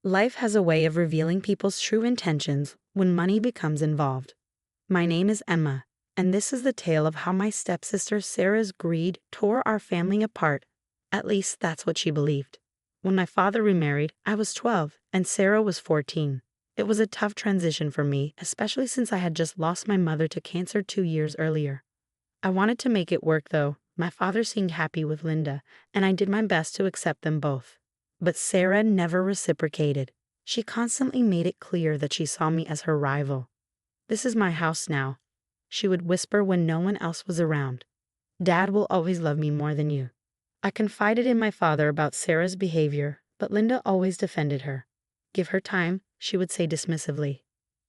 Life has a way of revealing people's true intentions when money becomes involved. My name is Emma, and this is the tale of how my stepsister Sarah's greed tore our family apart. At least that's what she believed. When my father remarried, I was 12 and Sarah was 14. It was a tough transition for me, especially since I had just lost my mother to cancer 2 years earlier. I wanted to make it work though. My father seemed happy with Linda, and I did my best to accept them both. But Sarah never reciprocated. She constantly made it clear that she saw me as her rival. "This is my house now," she would whisper when no one else was around. "Dad will always love me more than you." I confided in my father about Sarah's behavior, but Linda always defended her. "Give her time," she would say dismissively.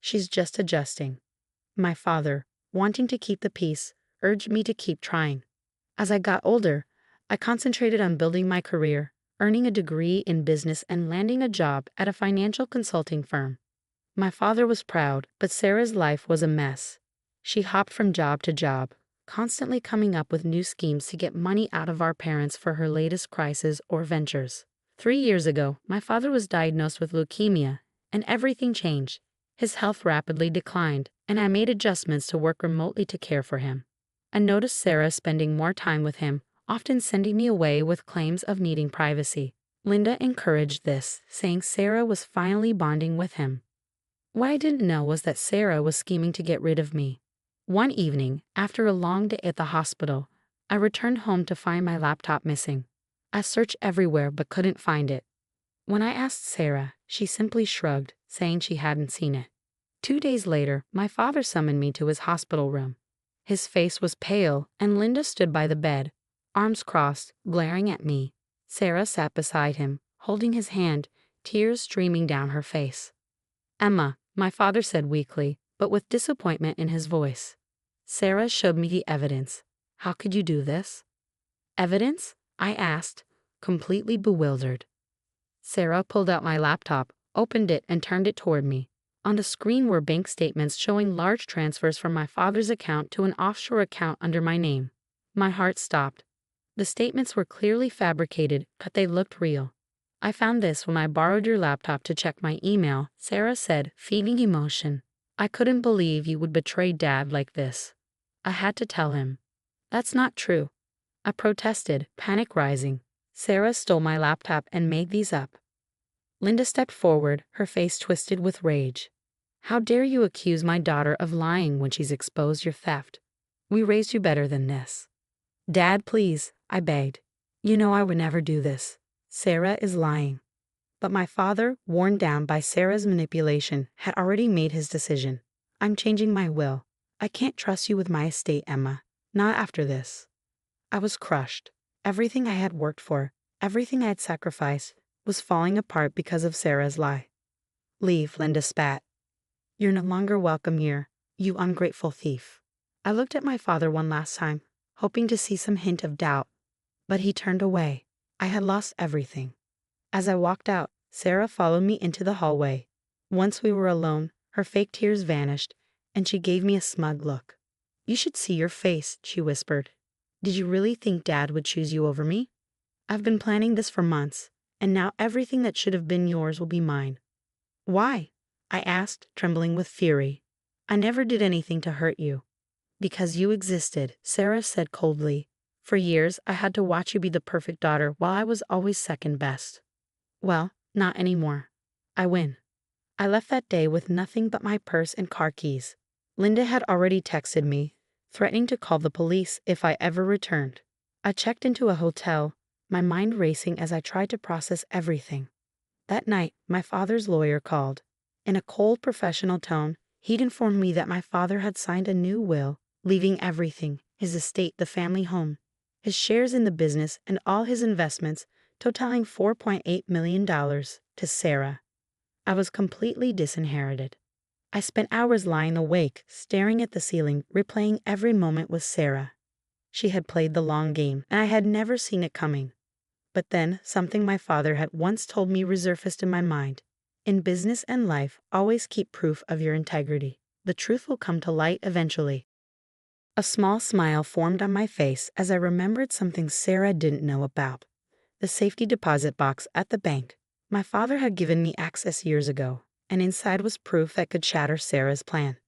"She's just adjusting." My father, wanting to keep the peace, urged me to keep trying. As I got older, I concentrated on building my career, earning a degree in business and landing a job at a financial consulting firm. My father was proud, but Sarah's life was a mess. She hopped from job to job, constantly coming up with new schemes to get money out of our parents for her latest crisis or ventures. 3 years ago, my father was diagnosed with leukemia, and everything changed. His health rapidly declined, and I made adjustments to work remotely to care for him. I noticed Sarah spending more time with him, often sending me away with claims of needing privacy. Linda encouraged this, saying Sarah was finally bonding with him. What I didn't know was that Sarah was scheming to get rid of me. One evening, after a long day at the hospital, I returned home to find my laptop missing. I searched everywhere but couldn't find it. When I asked Sarah, she simply shrugged, saying she hadn't seen it. 2 days later, my father summoned me to his hospital room. His face was pale, and Linda stood by the bed, arms crossed, glaring at me. Sarah sat beside him, holding his hand, tears streaming down her face. "Emma," my father said weakly, but with disappointment in his voice. "Sarah showed me the evidence. How could you do this?" "Evidence?" I asked, completely bewildered. Sarah pulled out my laptop, opened it, and turned it toward me. On the screen were bank statements showing large transfers from my father's account to an offshore account under my name. My heart stopped. The statements were clearly fabricated, but they looked real. "I found this when I borrowed your laptop to check my email," Sarah said, feigning emotion. "I couldn't believe you would betray Dad like this." I had to tell him. "That's not true." I protested, panic rising. "Sarah stole my laptop and made these up." Linda stepped forward, her face twisted with rage. "How dare you accuse my daughter of lying when she's exposed your theft? We raised you better than this." "Dad, please," I begged. "You know I would never do this. Sarah is lying." But my father, worn down by Sarah's manipulation, had already made his decision. "I'm changing my will. I can't trust you with my estate, Emma. Not after this." I was crushed. Everything I had worked for, everything I had sacrificed, was falling apart because of Sarah's lie. "Leave," Linda spat. "You're no longer welcome here, you ungrateful thief." I looked at my father one last time, hoping to see some hint of doubt, but he turned away. I had lost everything. As I walked out, Sarah followed me into the hallway. Once we were alone, her fake tears vanished, and she gave me a smug look. "You should see your face," she whispered. "Did you really think Dad would choose you over me? I've been planning this for months, and now everything that should have been yours will be mine." "Why?" I asked, trembling with fury. "I never did anything to hurt you." "Because you existed," Sarah said coldly. "For years, I had to watch you be the perfect daughter while I was always second best." "Well, not anymore. I win." I left that day with nothing but my purse and car keys. Linda had already texted me, threatening to call the police if I ever returned. I checked into a hotel, my mind racing as I tried to process everything. That night, my father's lawyer called. In a cold, professional tone, he'd informed me that my father had signed a new will, leaving everything, his estate, the family home, his shares in the business, and all his investments, totaling $4.8 million, to Sarah. I was completely disinherited. I spent hours lying awake, staring at the ceiling, replaying every moment with Sarah. She had played the long game, and I had never seen it coming. But then, something my father had once told me resurfaced in my mind. In business and life, always keep proof of your integrity. The truth will come to light eventually. A small smile formed on my face as I remembered something Sarah didn't know about. The safety deposit box at the bank. My father had given me access years ago, and inside was proof that could shatter Sarah's plan.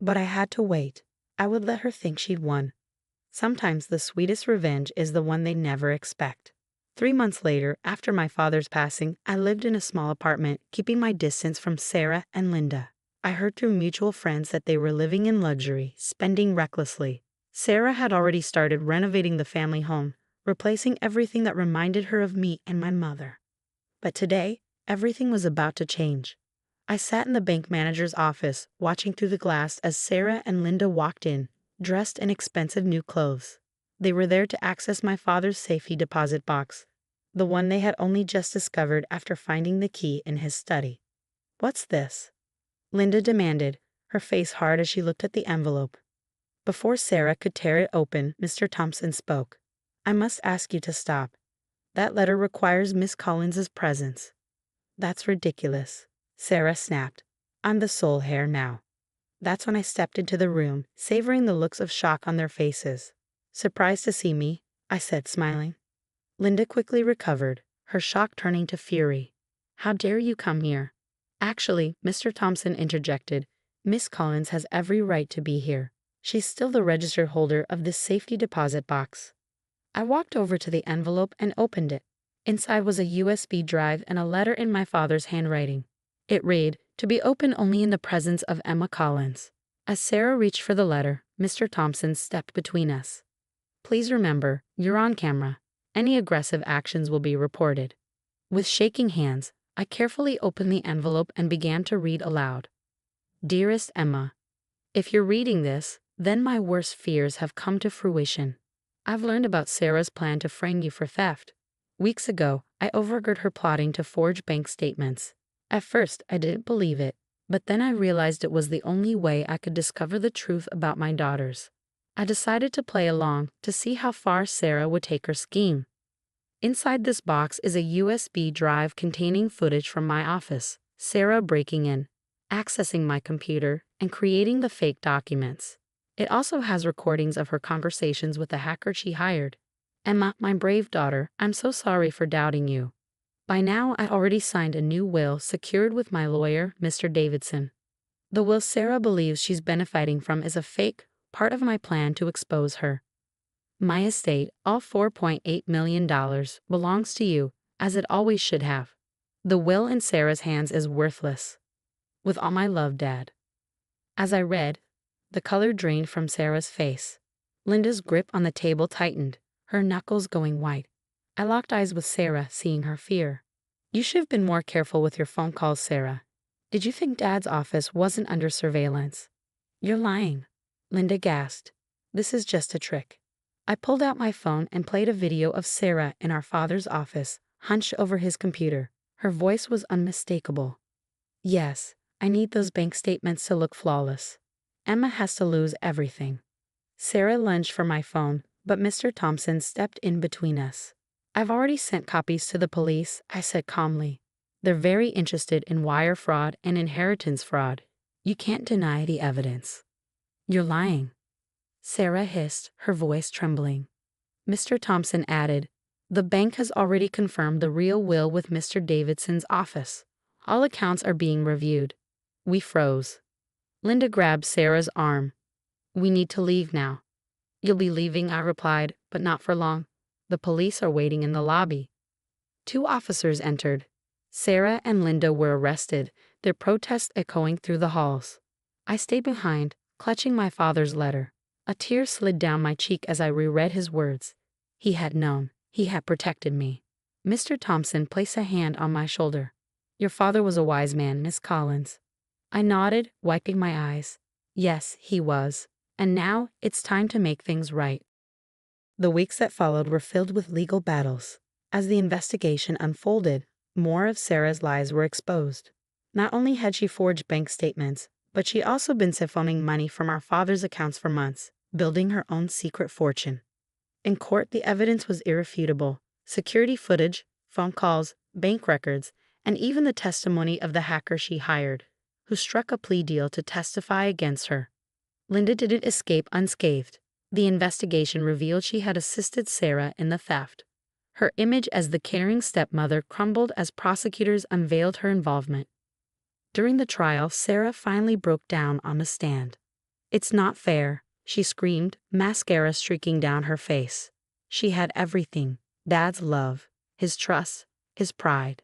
But I had to wait. I would let her think she'd won. Sometimes the sweetest revenge is the one they never expect. 3 months later, after my father's passing, I lived in a small apartment, keeping my distance from Sarah and Linda. I heard through mutual friends that they were living in luxury, spending recklessly. Sarah had already started renovating the family home, replacing everything that reminded her of me and my mother. But today, everything was about to change. I sat in the bank manager's office, watching through the glass as Sarah and Linda walked in, dressed in expensive new clothes. They were there to access my father's safety deposit box, the one they had only just discovered after finding the key in his study. "What's this?" Linda demanded, her face hard as she looked at the envelope. Before Sarah could tear it open, Mr. Thompson spoke. "I must ask you to stop. That letter requires Miss Collins's presence." "That's ridiculous," Sarah snapped. "I'm the sole heir now." That's when I stepped into the room, savoring the looks of shock on their faces. "Surprised to see me?" I said, smiling. Linda quickly recovered, her shock turning to fury. "How dare you come here?" "Actually," Mr. Thompson interjected, "Miss Collins has every right to be here. She's still the registered holder of this safety deposit box." I walked over to the envelope and opened it. Inside was a USB drive and a letter in my father's handwriting. It read, "To be opened only in the presence of Emma Collins." As Sarah reached for the letter, Mr. Thompson stepped between us. "Please remember, you're on camera. Any aggressive actions will be reported." With shaking hands, I carefully opened the envelope and began to read aloud. "Dearest Emma, if you're reading this, then my worst fears have come to fruition. I've learned about Sarah's plan to frame you for theft. Weeks ago, I overheard her plotting to forge bank statements. At first, I didn't believe it, but then I realized it was the only way I could discover the truth about my daughters. I decided to play along to see how far Sarah would take her scheme. Inside this box is a USB drive containing footage from my office, Sarah breaking in, accessing my computer, and creating the fake documents. It also has recordings of her conversations with the hacker she hired. Emma, my brave daughter, I'm so sorry for doubting you. By now, I'd already signed a new will secured with my lawyer, Mr. Davidson. The will Sarah believes she's benefiting from is a fake, part of my plan to expose her. My estate, all $4.8 million, belongs to you, as it always should have. The will in Sarah's hands is worthless. With all my love, Dad." As I read, the color drained from Sarah's face. Linda's grip on the table tightened, her knuckles going white. I locked eyes with Sarah, seeing her fear. "You should have been more careful with your phone calls, Sarah. Did you think Dad's office wasn't under surveillance?" "You're lying," Linda gasped. "This is just a trick." I pulled out my phone and played a video of Sarah in our father's office, hunched over his computer. Her voice was unmistakable. "Yes, I need those bank statements to look flawless. Emma has to lose everything." Sarah lunged for my phone, but Mr. Thompson stepped in between us. "I've already sent copies to the police," I said calmly. "They're very interested in wire fraud and inheritance fraud. You can't deny the evidence." "You're lying," Sarah hissed, her voice trembling. Mr. Thompson added, "The bank has already confirmed the real will with Mr. Davidson's office. All accounts are being reviewed." We froze. Linda grabbed Sarah's arm. "We need to leave now." "You'll be leaving," I replied, "but not for long. The police are waiting in the lobby." 2 officers entered. Sarah and Linda were arrested, their protest echoing through the halls. I stayed behind, clutching my father's letter. A tear slid down my cheek as I reread his words. He had known. He had protected me. Mr. Thompson placed a hand on my shoulder. "Your father was a wise man, Miss Collins." I nodded, wiping my eyes. Yes, he was. And now it's time to make things right. The weeks that followed were filled with legal battles. As the investigation unfolded, more of Sarah's lies were exposed. Not only had she forged bank statements, but she'd also been siphoning money from our father's accounts for months, building her own secret fortune. In court, the evidence was irrefutable. Security footage, phone calls, bank records, and even the testimony of the hacker she hired, who struck a plea deal to testify against her. Linda didn't escape unscathed. The investigation revealed she had assisted Sarah in the theft. Her image as the caring stepmother crumbled as prosecutors unveiled her involvement. During the trial, Sarah finally broke down on the stand. "It's not fair," she screamed, mascara streaking down her face. She had everything: Dad's love, his trust, his pride.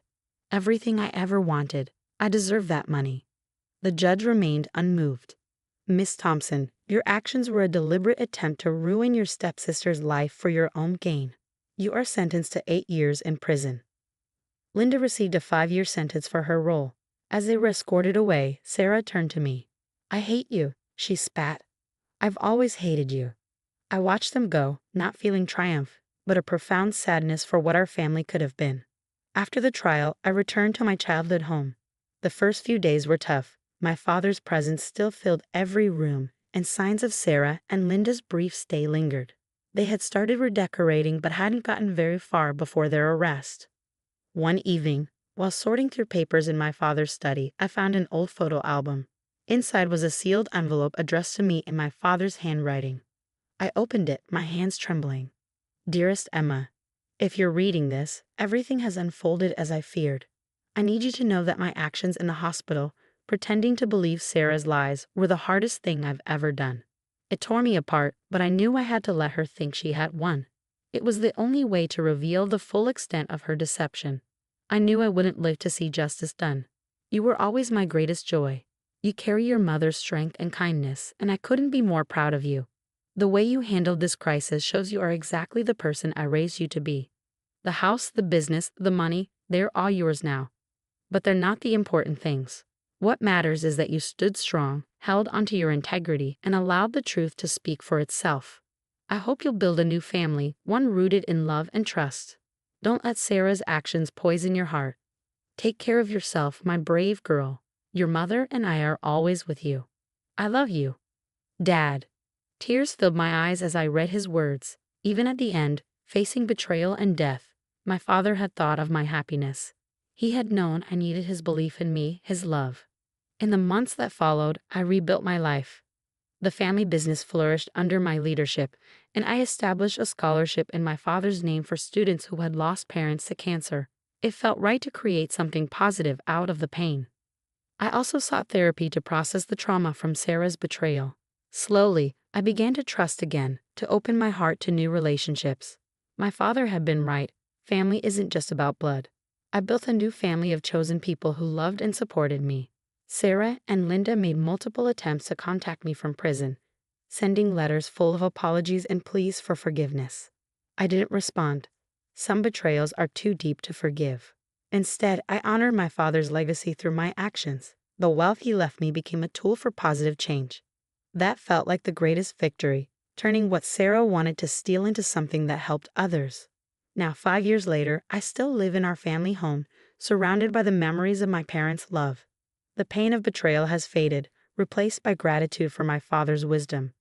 Everything I ever wanted. I deserve that money. The judge remained unmoved. "Miss Thompson, your actions were a deliberate attempt to ruin your stepsister's life for your own gain. You are sentenced to 8 years in prison." Linda received a 5-year sentence for her role. As they were escorted away, Sarah turned to me. "I hate you," she spat. "I've always hated you." I watched them go, not feeling triumph, but a profound sadness for what our family could have been. After the trial, I returned to my childhood home. The first few days were tough. My father's presence still filled every room, and signs of Sarah and Linda's brief stay lingered. They had started redecorating but hadn't gotten very far before their arrest. One evening, while sorting through papers in my father's study, I found an old photo album. Inside was a sealed envelope addressed to me in my father's handwriting. I opened it, my hands trembling. "Dearest Emma, if you're reading this, everything has unfolded as I feared. I need you to know that my actions in the hospital, pretending to believe Sarah's lies, were the hardest thing I've ever done. It tore me apart, but I knew I had to let her think she had won. It was the only way to reveal the full extent of her deception. I knew I wouldn't live to see justice done. You were always my greatest joy. You carry your mother's strength and kindness, and I couldn't be more proud of you. The way you handled this crisis shows you are exactly the person I raised you to be. The house, the business, the money, they're all yours now. But they're not the important things. What matters is that you stood strong, held onto your integrity, and allowed the truth to speak for itself. I hope you'll build a new family, one rooted in love and trust. Don't let Sarah's actions poison your heart. Take care of yourself, my brave girl. Your mother and I are always with you. I love you. Dad." Tears filled my eyes as I read his words. Even at the end, facing betrayal and death, my father had thought of my happiness. He had known I needed his belief in me, his love. In the months that followed, I rebuilt my life. The family business flourished under my leadership, and I established a scholarship in my father's name for students who had lost parents to cancer. It felt right to create something positive out of the pain. I also sought therapy to process the trauma from Sarah's betrayal. Slowly, I began to trust again, to open my heart to new relationships. My father had been right. Family isn't just about blood. I built a new family of chosen people who loved and supported me. Sarah and Linda made multiple attempts to contact me from prison, sending letters full of apologies and pleas for forgiveness. I didn't respond. Some betrayals are too deep to forgive. Instead, I honored my father's legacy through my actions. The wealth he left me became a tool for positive change. That felt like the greatest victory, turning what Sarah wanted to steal into something that helped others. Now, 5 years later, I still live in our family home, surrounded by the memories of my parents' love. The pain of betrayal has faded, replaced by gratitude for my father's wisdom.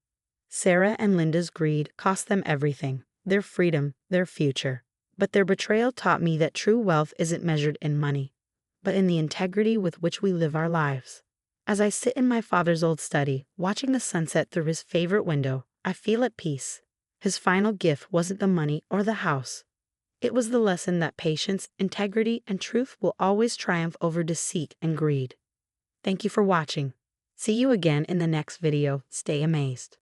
Sarah and Linda's greed cost them everything, their freedom, their future. But their betrayal taught me that true wealth isn't measured in money, but in the integrity with which we live our lives. As I sit in my father's old study, watching the sunset through his favorite window, I feel at peace. His final gift wasn't the money or the house. It was the lesson that patience, integrity, and truth will always triumph over deceit and greed. Thank you for watching. See you again in the next video. Stay amazed.